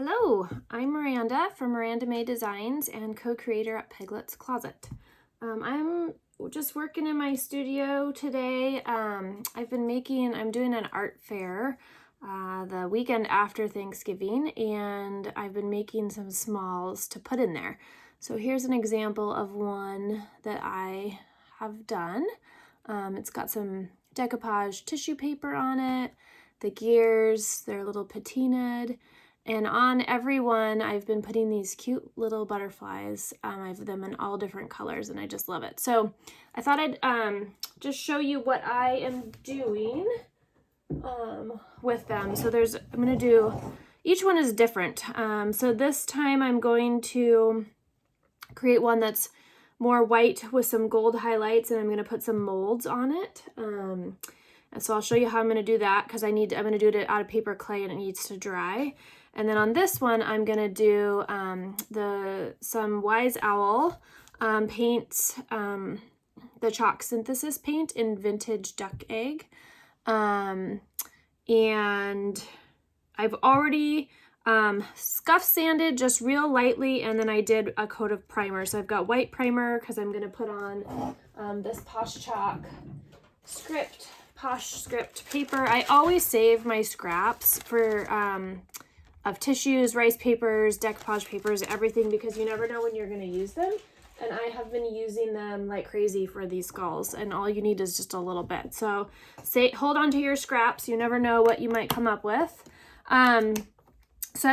Hello, I'm Miranda from Miranda May Designs and co-creator at Piglet's Closet. I'm just working in my studio today. I'm doing an art fair the weekend after Thanksgiving, and I've been making some smalls to put in there. So here's an example of one that I have done. It's got some decoupage tissue paper on it. The gears, they're a little patinaed. And on every one, I've been putting these cute little butterflies. I have them in all different colors, and I just love it. So I thought I'd just show you what I am doing with them. So I'm going to do, each one is different. So this time I'm going to create one that's more white with some gold highlights, and I'm going to put some molds on it. And so I'll show you how I'm going to do that, because I'm going to do it out of paper clay and it needs to dry. And then on this one, I'm going to do some Wise Owl paints, the chalk synthesis paint in vintage duck egg. And I've already scuff sanded just real lightly, and then I did a coat of primer. So I've got white primer because I'm going to put on this Posh Chalk Posh script paper. I always save my scraps for of tissues, rice papers, decoupage papers, everything, because you never know when you're going to use them. And I have been using them like crazy for these skulls, and all you need is just a little bit. So hold on to your scraps. You never know what you might come up with. So I'm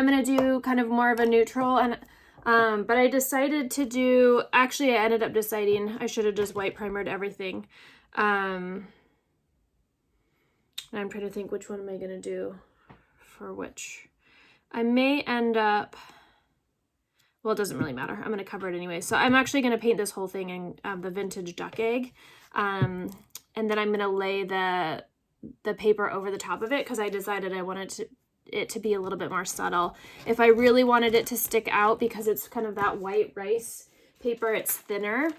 going to do kind of more of a neutral, and but I decided to do, actually I ended up deciding I should have just white primered everything. And I'm trying to think, which one am I going to do for which? I may end up, well, it doesn't really matter. I'm going to cover it anyway. So I'm actually going to paint this whole thing in the vintage duck egg. And then I'm going to lay the paper over the top of it, because I decided I wanted it to be a little bit more subtle. If I really wanted it to stick out, because it's kind of that white rice paper, it's thinner,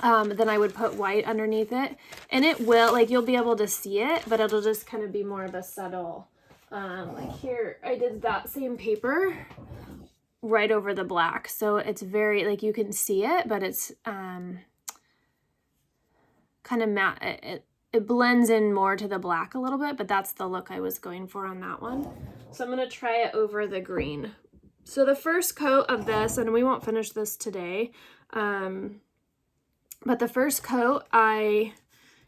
then I would put white underneath it. And it will, like, you'll be able to see it, but it'll just kind of be more of a subtle, like here, I did that same paper right over the black. So it's very, like, you can see it, but it's kind of matte. It blends in more to the black a little bit, but that's the look I was going for on that one. So I'm going to try it over the green. So the first coat of this, and we won't finish this today, but the first coat, I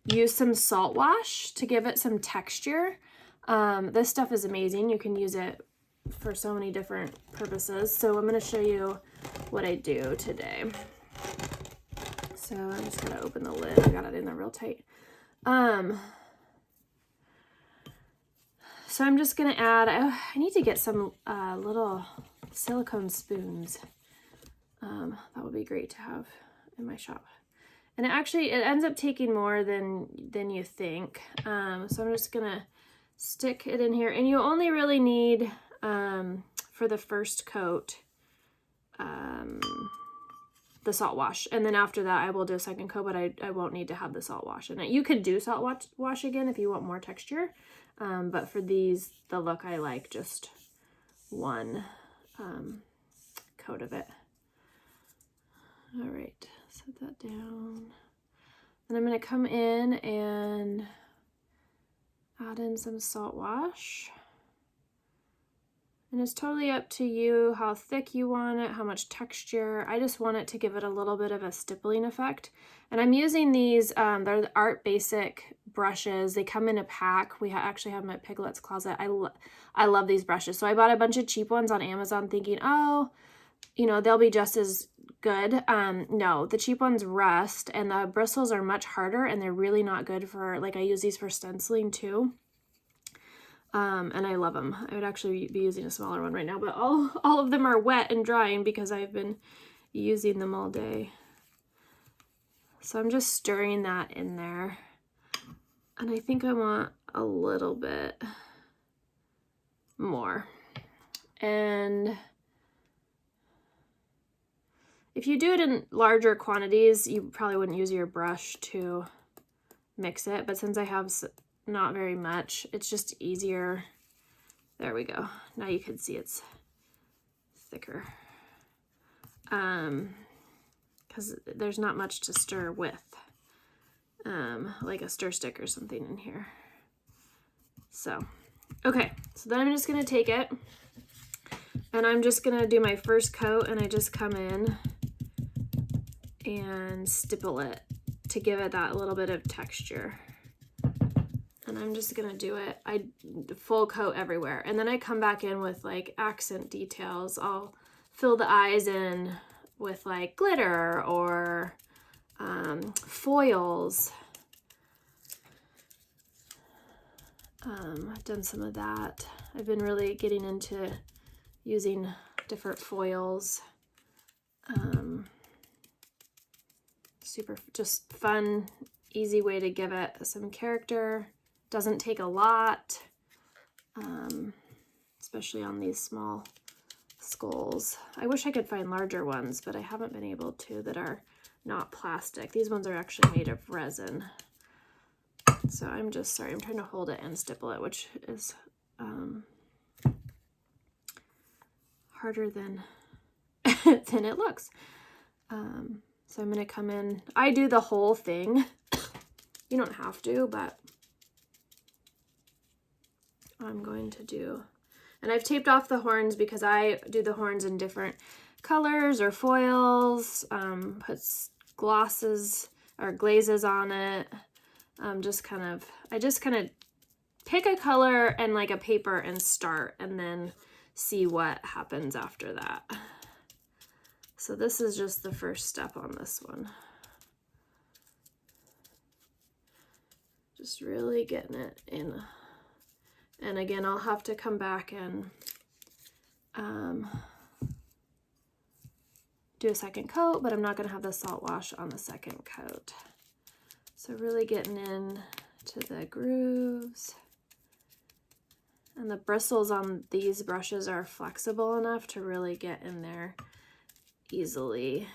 used some salt wash to give it some texture. This stuff is amazing. You can use it for so many different purposes. So I'm going to show you what I do today. So I'm just going to open the lid. I got it in there real tight. So I'm just going to add, I need to get some little silicone spoons. That would be great to have in my shop. And it ends up taking more than you think. So I'm just going to stick it in here. And you only really need, for the first coat, the salt wash. And then after that, I will do a second coat, but I won't need to have the salt wash in it. You could do salt wash again if you want more texture. But for these, the look, I like just one coat of it. All right, set that down. And I'm going to come in and add in some salt wash. And it's totally up to you how thick you want it, how much texture. I just want it to give it a little bit of a stippling effect. And I'm using these, they're the Art Basic brushes. They come in a pack. We actually have them at Piglet's Closet. I love these brushes. So I bought a bunch of cheap ones on Amazon thinking, oh, you know, they'll be just as good. No, the cheap ones rust, and the bristles are much harder, and they're really not good for, like, I use these for stenciling too. And I love them. I would actually be using a smaller one right now, but all of them are wet and drying because I've been using them all day. So I'm just stirring that in there. And I think I want a little bit more. And if you do it in larger quantities, you probably wouldn't use your brush to mix it. But since I have not very much, it's just easier. There we go. Now you can see it's thicker. Because there's not much to stir with. Like a stir stick or something in here. So, okay, so then I'm just gonna take it and I'm just gonna do my first coat, and I just come in and stipple it to give it that little bit of texture. And I'm just gonna do it, full coat everywhere. And then I come back in with like accent details. I'll fill the eyes in with like glitter or foils. I've done some of that. I've been really getting into using different foils. Super just fun, easy way to give it some character. Doesn't take a lot, especially on these small skulls. I wish I could find larger ones, but I haven't been able to that are not plastic. These ones are actually made of resin. So I'm just, sorry, I'm trying to hold it and stipple it, which is harder than, than it looks. So I'm gonna come in, I do the whole thing. You don't have to, but I'm going to do, and I've taped off the horns because I do the horns in different colors or foils, put glosses or glazes on it. I just kind of pick a color and like a paper and start, and then see what happens after that. So this is just the first step on this one. Just really getting it in. And again, I'll have to come back and do a second coat, but I'm not going to have the salt wash on the second coat. So really getting in to the grooves. And the bristles on these brushes are flexible enough to really get in there easily.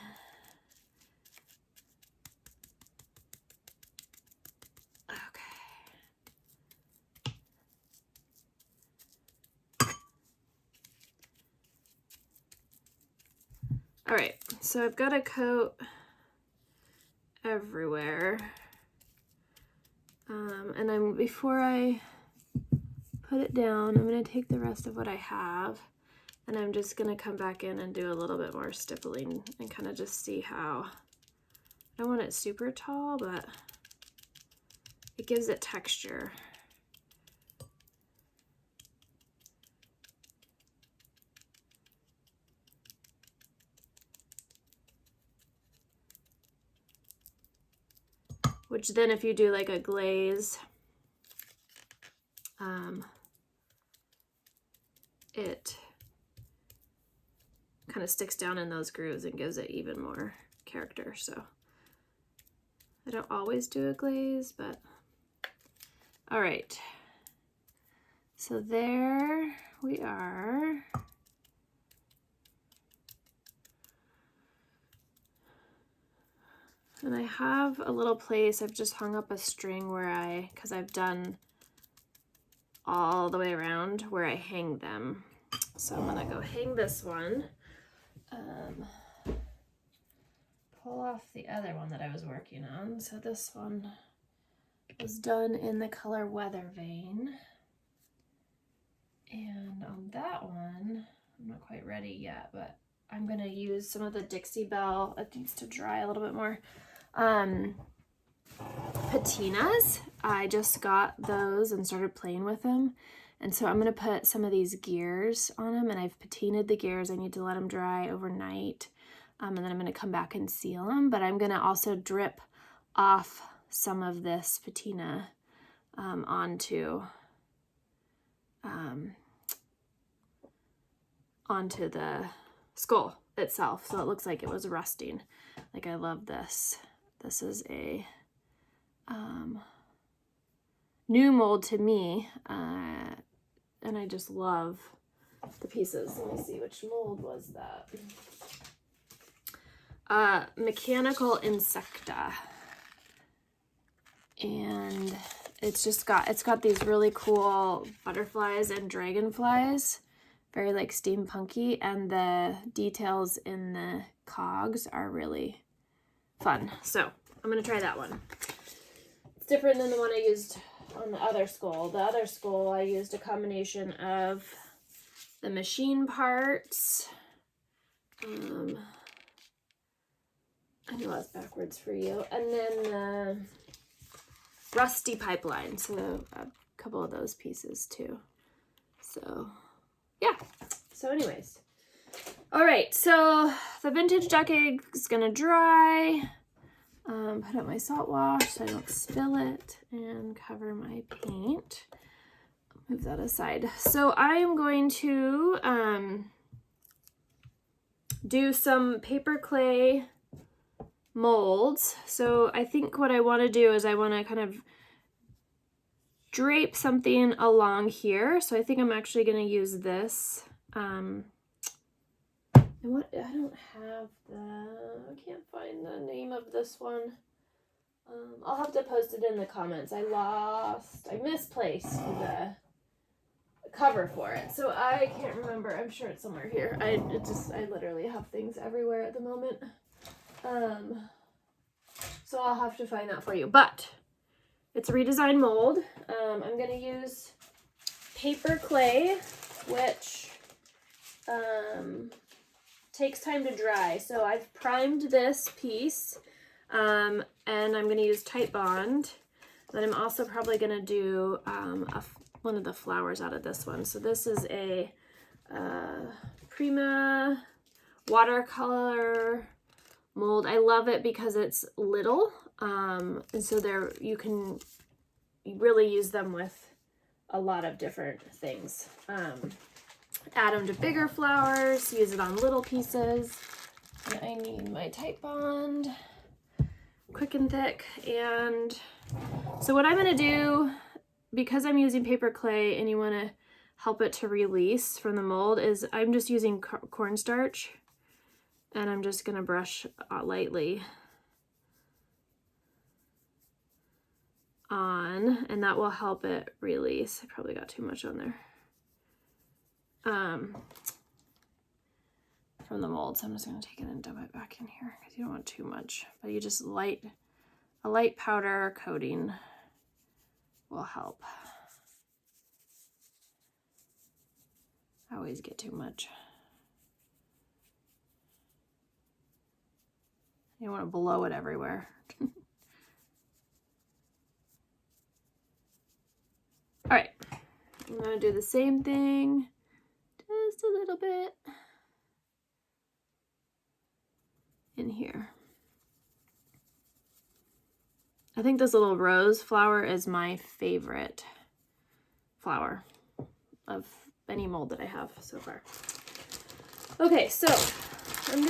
All right, so I've got a coat everywhere. And before I put it down, I'm gonna take the rest of what I have, and I'm just gonna come back in and do a little bit more stippling and kind of just see how, I don't want it super tall, but it gives it texture. Which then if you do like a glaze, it kind of sticks down in those grooves and gives it even more character. So I don't always do a glaze, but all right. So there we are. And I have a little place, I've just hung up a string where because I've done all the way around where I hang them. So I'm gonna go hang this one. Pull off the other one that I was working on. So this one was done in the color Weather Vein. And on that one, I'm not quite ready yet, but I'm gonna use some of the Dixie Belle, it needs to dry a little bit more, patinas. I just got those and started playing with them. And so I'm gonna put some of these gears on them, and I've patinaed the gears. I need to let them dry overnight. And then I'm gonna come back and seal them, but I'm gonna also drip off some of this patina onto the skull itself, so it looks like it was rusting. Like, I love this. This is a new mold to me, and I just love the pieces. Let me see, which mold was that? Mechanical Insecta. And it's got these really cool butterflies and dragonflies very like steampunky, and the details in the cogs are really fun. So I'm gonna try that one. It's different than the one I used on the other skull. The other skull I used a combination of the machine parts. I know that's backwards for you. And then the rusty pipeline. So a couple of those pieces too. So yeah. So anyways. All right. So the vintage duck egg is going to dry. Put up my salt wash so I don't spill it, and cover my paint. Move that aside. So I am going to do some paper clay molds. So I think what I want to do is I want to kind of drape something along here. So I think I'm actually going to use this. And what, I don't have I can't find the name of this one. I'll have to post it in the comments. I misplaced the cover for it, so I can't remember. I'm sure it's somewhere here. I literally have things everywhere at the moment. So I'll have to find that for you, but it's a Redesign mold. I'm going to use paper clay, which takes time to dry. So I've primed this piece, and I'm going to use Tight Bond. Then I'm also probably going to do one of the flowers out of this one. So this is a Prima watercolor mold. I love it because it's little, and so you can really use them with a lot of different things. Add them to bigger flowers, use it on little pieces. And I need my Tight Bond, quick and thick. And so what I'm going to do, because I'm using paper clay and you want to help it to release from the mold, is I'm just using cornstarch, and I'm just going to brush lightly on, and that will help it release. I probably got too much on there from the mold, so I'm just going to take it and dump it back in here because you don't want too much, but you just a light powder coating will help. I always get too much. You don't want to blow it everywhere. All right, I'm going to do the same thing, just a little bit in here. I think this little rose flower is my favorite flower of any mold that I have so far. Okay, so I'm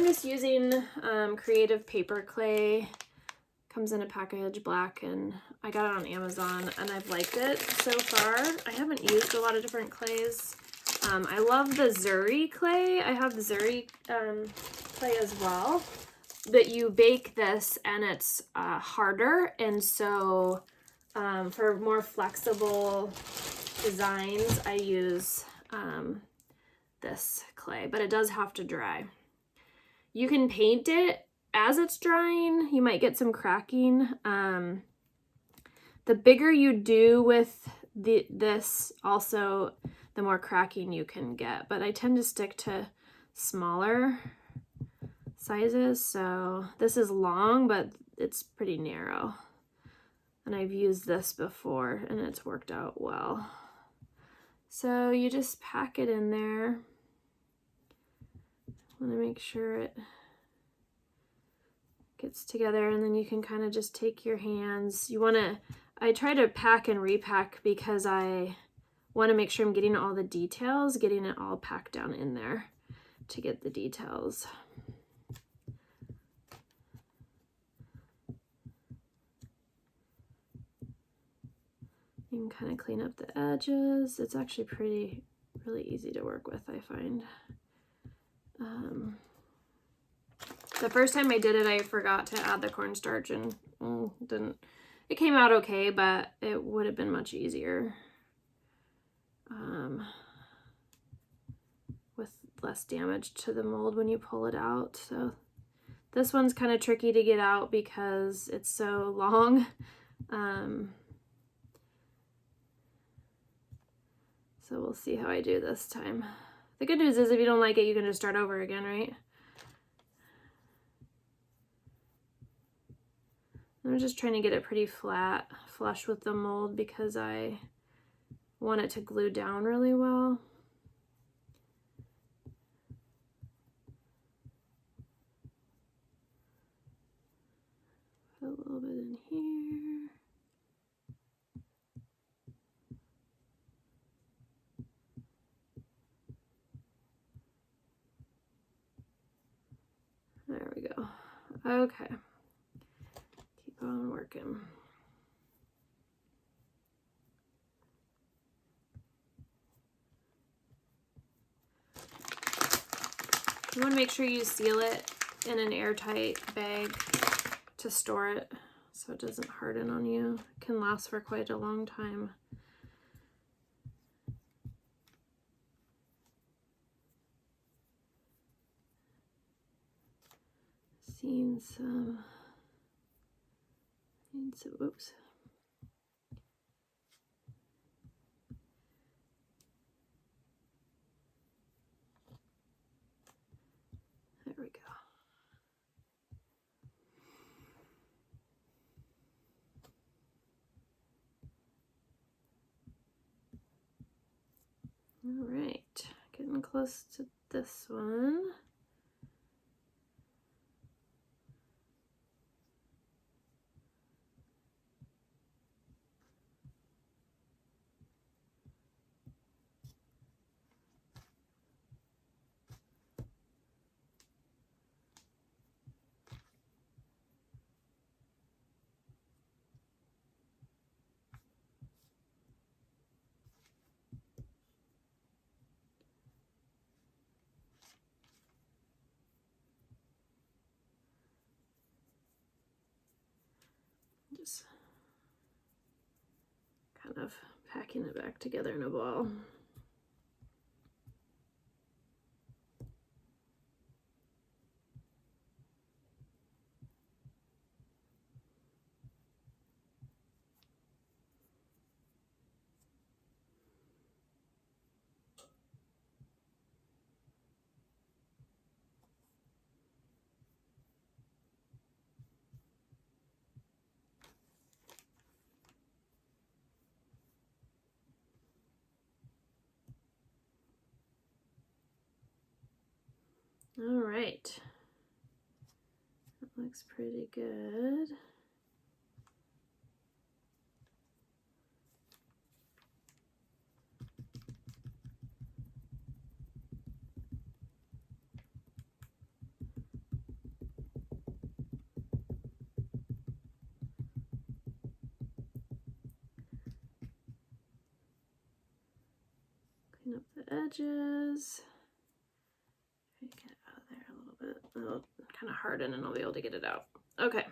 just using Creative Paper Clay. Comes in a package, black, and I got it on Amazon, and I've liked it so far. I haven't used a lot of different clays. I love the Zuri clay. I have the Zuri clay as well. But you bake this, and it's harder, and so for more flexible designs, I use this clay, but it does have to dry. You can paint it as it's drying. You might get some cracking. The bigger you do with this, also the more cracking you can get, but I tend to stick to smaller sizes. So this is long, but it's pretty narrow, and I've used this before and it's worked out well. So you just pack it in there. I want to make sure it gets together, and then you can kind of just take your hands. I try to pack and repack because I want to make sure I'm getting all the details, getting it all packed down in there to get the details. You can kind of clean up the edges. It's actually really easy to work with, I find. The first time I did it, I forgot to add the cornstarch, and it came out okay, but it would have been much easier. less damage to the mold when you pull it out. So this one's kind of tricky to get out because it's so long. So we'll see how I do this time. The good news is if you don't like it, you can just start over again, right? I'm just trying to get it pretty flat, flush with the mold because I want it to glue down really well. Put a little bit in here. There we go. Okay. Keep on working. You want to make sure you seal it in an airtight bag to store it so it doesn't harden on you. It can last for quite a long time. Seen some, oops. There we go. All right, getting close to this one. Just kind of packing it back together in a ball. All right, that looks pretty good. Clean up the edges. Get it out of there a little bit. It'll kind of harden and I'll be able to get it out. Okay,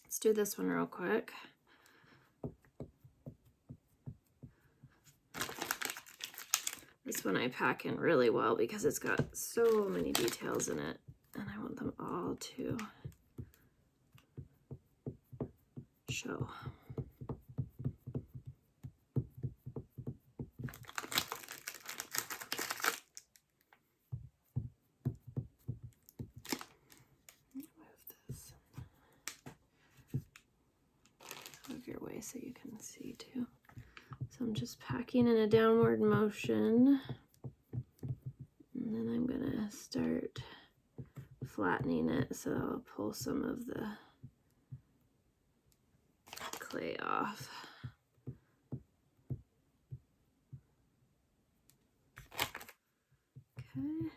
let's do this one real quick. This one I pack in really well because it's got so many details in it and I want them all to show. Your way so you can see too. So I'm just packing in a downward motion and then I'm gonna start flattening it so I'll pull some of the clay off. Okay.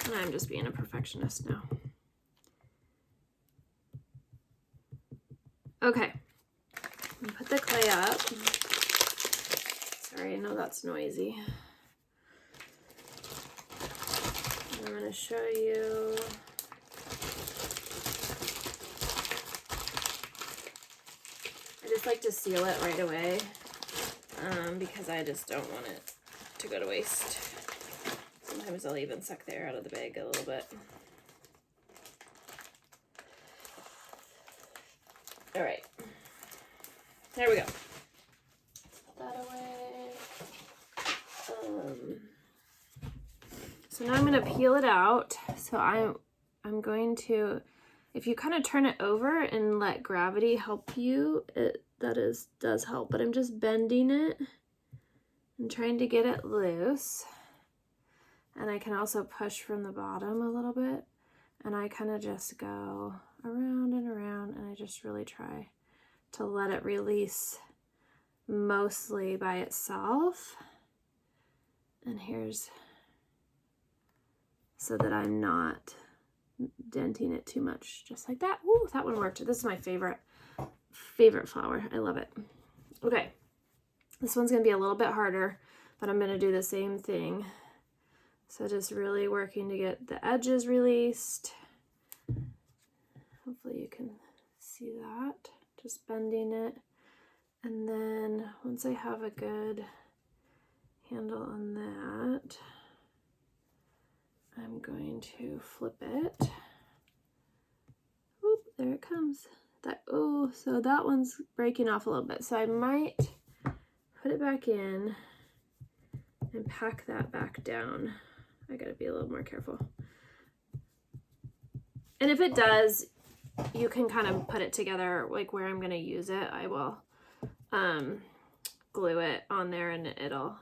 And I'm just being a perfectionist now. Okay, put the clay up. Sorry, I know that's noisy. I'm going to show you. I just like to seal it right away because I just don't want it to go to waste. Sometimes I'll even suck the air out of the bag a little bit. All right, there we go. Put that away. So now I'm going to peel it out. So I'm going to, if you kind of turn it over and let gravity help you, does help. But I'm just bending it and trying to get it loose. And I can also push from the bottom a little bit. And I kind of just go around and around, and I just really try to let it release mostly by itself. And here's, so that I'm not denting it too much, just like that. Ooh, that one worked. This is my favorite flower. I love it. Okay, this one's gonna be a little bit harder, but I'm gonna do the same thing. So just really working to get the edges released. Hopefully you can see that. Just bending it. And then once I have a good handle on that, I'm going to flip it. Oop, there it comes. Oh, so that one's breaking off a little bit. So I might put it back in and pack that back down. I gotta be a little more careful. And if it does, you can kind of put it together like where I'm gonna use it. I will glue it on there, and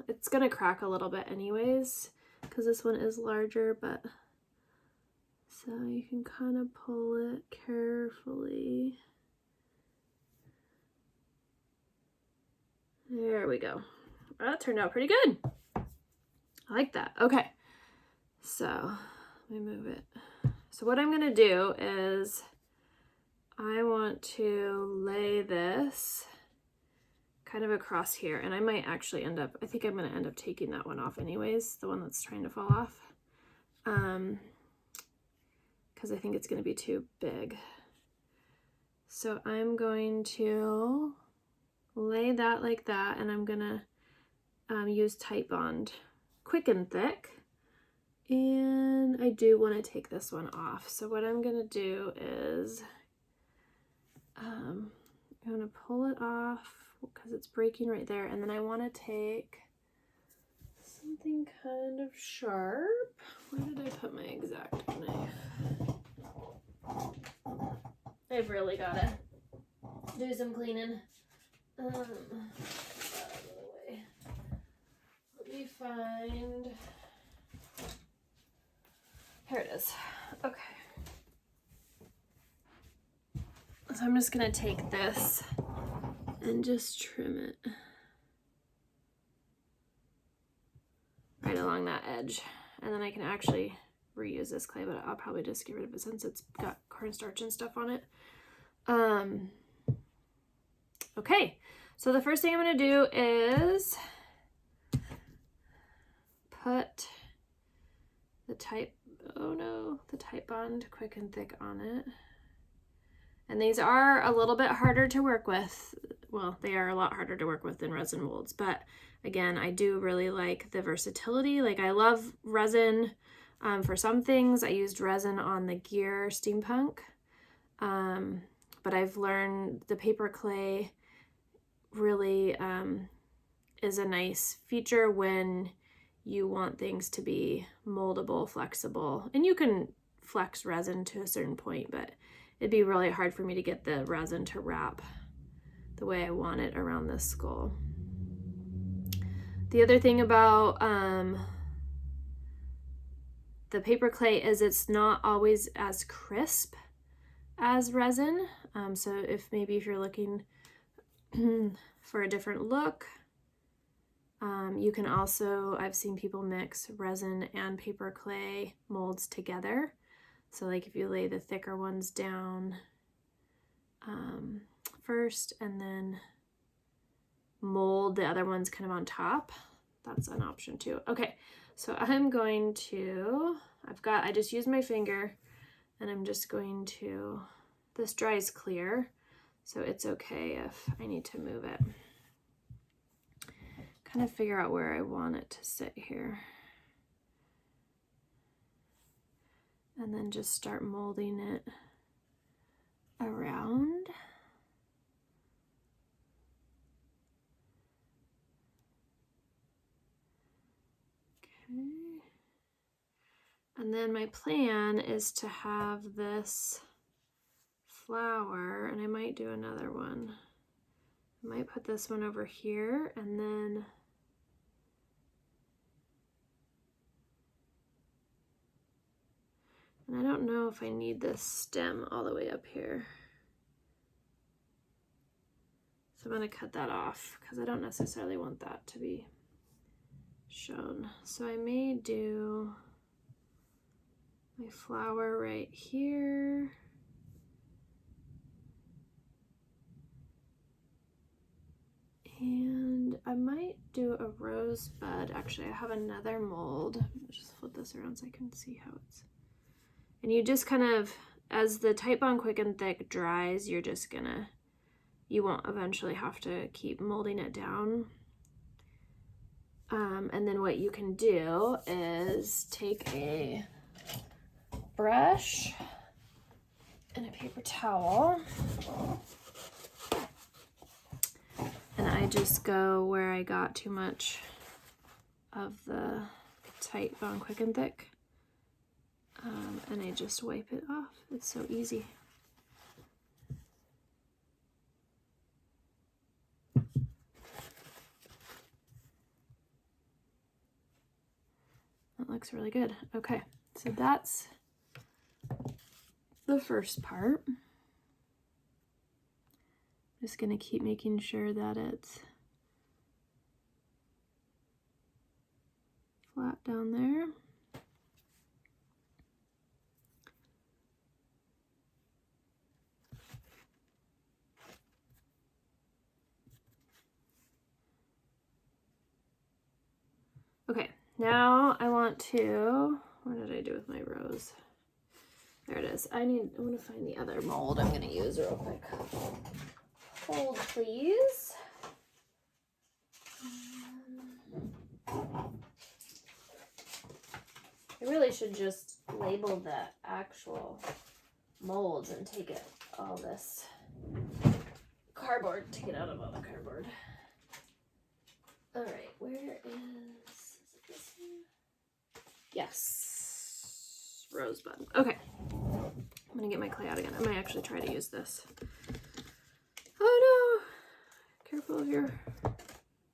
it's gonna crack a little bit anyways, because this one is larger, but so you can kind of pull it carefully. There we go. Well, that turned out pretty good. I like that. Okay, so let me move it. So what I'm gonna do is I want to lay this kind of across here, and I might actually I think I'm gonna end up taking that one off anyways, the one that's trying to fall off, because I think it's gonna be too big. So I'm going to lay that like that, and I'm gonna use Titebond Quick and Thick, and I do want to take this one off. So what I'm gonna do is I'm gonna pull it off because it's breaking right there, and then I want to take something kind of sharp. Where did I put my X-Acto knife? I've really got to do some cleaning. Out of the way. Let me find. Here it is. Okay. So I'm just gonna take this and just trim it right along that edge, and then I can actually reuse this clay, but I'll probably just get rid of it since it's got cornstarch and stuff on it. Okay, so the first thing I'm gonna do is put the Titebond Quick and Thick on it. And these are a little bit harder to work with. Well, they are a lot harder to work with than resin molds, but again, I do really like the versatility. Like, I love resin for some things. I used resin on the gear steampunk, but I've learned the paper clay really is a nice feature when you want things to be moldable, flexible, and you can flex resin to a certain point, but it'd be really hard for me to get the resin to wrap the way I want it around this skull. The other thing about the paper clay is it's not always as crisp as resin. So if you're looking for a different look, you can also, I've seen people mix resin and paper clay molds together. So like if you lay the thicker ones down first and then mold the other ones kind of on top. That's an option too. Okay, so I'm going to, I just used my finger and I'm just going to, this dries clear, so it's okay if I need to move it. Kind of figure out where I want it to sit here. And then just start molding it around. Okay. And then my plan is to have this flower, and I might do another one. I might put this one over here, and then I don't know if I need this stem all the way up here. So I'm going to cut that off because I don't necessarily want that to be shown. So I may do my flower right here. And I might do a rosebud. Actually, I have another mold. Let's just flip this around so I can see how it's. And you just kind of, as the Titebond Quick and Thick dries, you're just gonna, you won't eventually have to keep molding it down. And then what you can do is take a brush and a paper towel, and I just go where I got too much of the Titebond Quick and Thick, and I just wipe it off. It's so easy. That looks really good. Okay, so that's the first part. I'm just gonna keep making sure that it's flat down there. Okay, now I want to, what did I do with my rose? There it is. I want to find the other mold I'm going to use real quick. Hold, please. I really should just label the actual molds and take it, all this cardboard, take it out of all the cardboard. All right, where is it this one? Yes, rosebud. Okay, I'm gonna get my clay out again. I might actually try to use this. Oh no, careful of your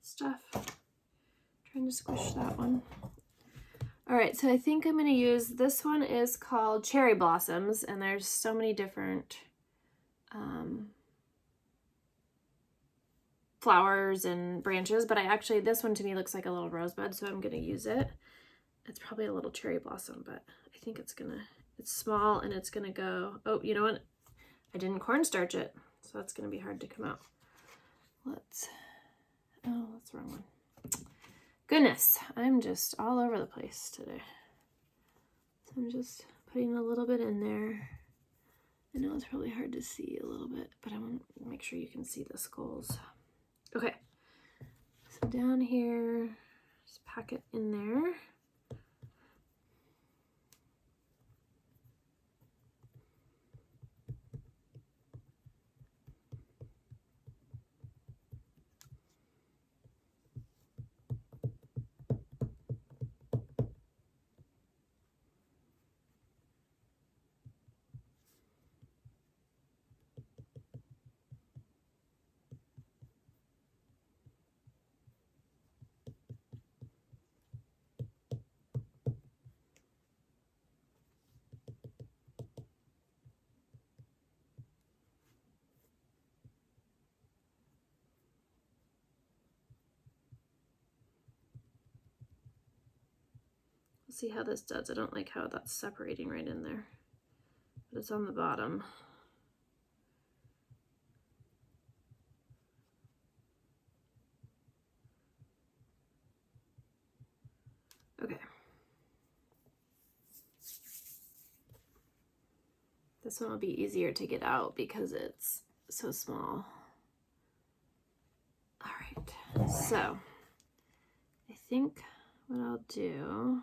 stuff. Trying to squish that one. All right, so I think I'm gonna use, this one is called Cherry Blossoms, and there's so many different flowers and branches, but this one to me looks like a little rosebud, so I'm gonna use it. It's probably a little cherry blossom, but I think it's small and it's gonna go, oh, you know what? I didn't cornstarch it, so that's gonna be hard to come out. Oh, that's the wrong one. Goodness, I'm just all over the place today. So I'm just putting a little bit in there. I know it's probably hard to see a little bit, but I want to make sure you can see the skulls. Okay, so down here, just pack it in there. See how this does. I don't like how that's separating right in there, but it's on the bottom. Okay. This one will be easier to get out because it's so small. All right, so I think what I'll do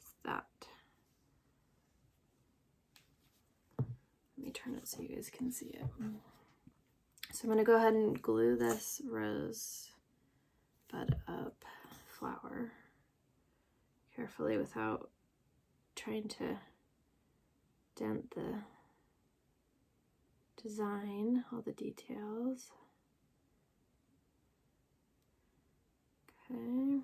is that. Let me turn it so you guys can see it. So I'm going to go ahead and glue this rose bud up flower carefully without trying to dent the design, all the details. Okay.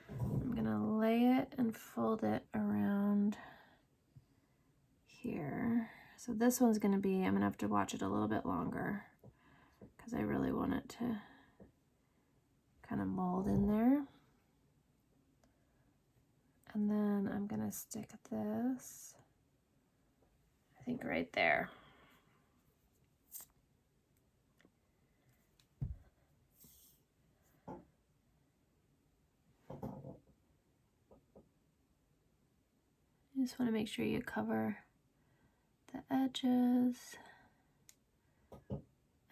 I'm going to lay it and fold it around here. So this one's going to be, I'm going to have to watch it a little bit longer because I really want it to kind of mold in there. And then I'm going to stick this, I think right there. You just want to make sure you cover the edges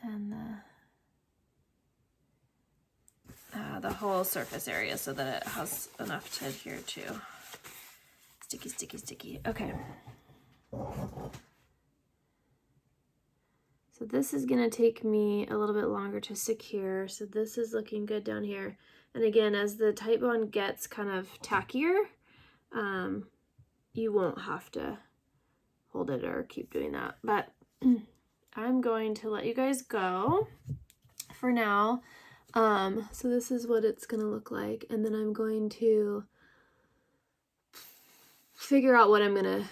and the whole surface area so that it has enough to adhere to. Sticky, sticky, sticky. Okay. So this is going to take me a little bit longer to secure. So this is looking good down here. And again, as the tight bond gets kind of tackier, you won't have to hold it or keep doing that. But I'm going to let you guys go for now. So this is what it's going to look like. And then I'm going to figure out what I'm going to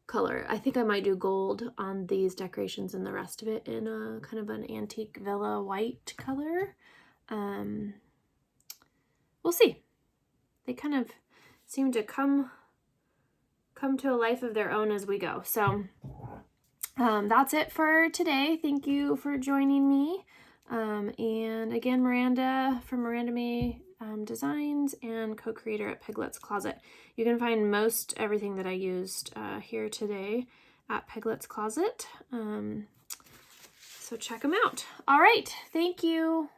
color. I think I might do gold on these decorations and the rest of it in a kind of an antique villa white color. We'll see. They kind of seem to come to a life of their own as we go. So that's it for today. Thank you for joining me. And again, Miranda from Miranda May Designs and co-creator at Piglet's Closet. You can find most everything that I used here today at Piglet's Closet. So check them out. All right. Thank you.